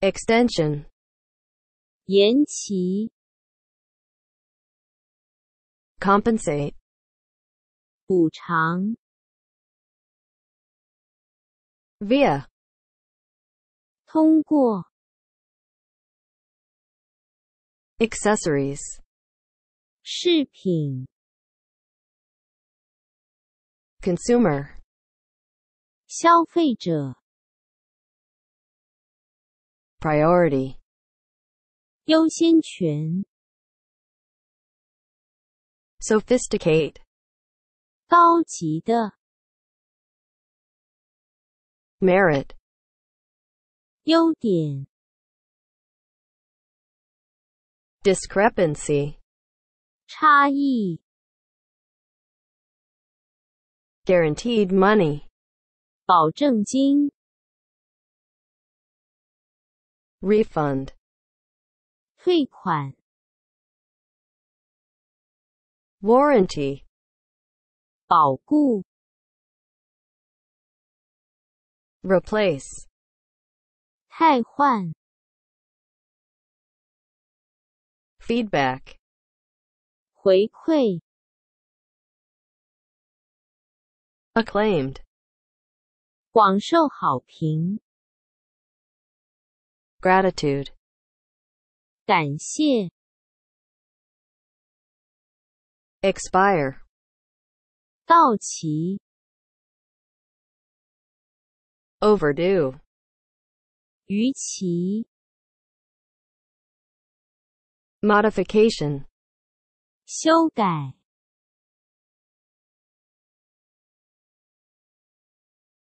extension, 延期 compensate, 补偿 via, 通过 accessories, 饰品 consumer, 消费者 priority, 优先权 sophisticate, 高级的 merit, 优点 discrepancy, 差异 guaranteed money, 保证金 refund, 退款 warranty, 保固 replace, 汰换 feedback, 回馈 acclaimed, 广受好评 gratitude, 感谢 expire, 到期 overdue, 逾期 modification, 修改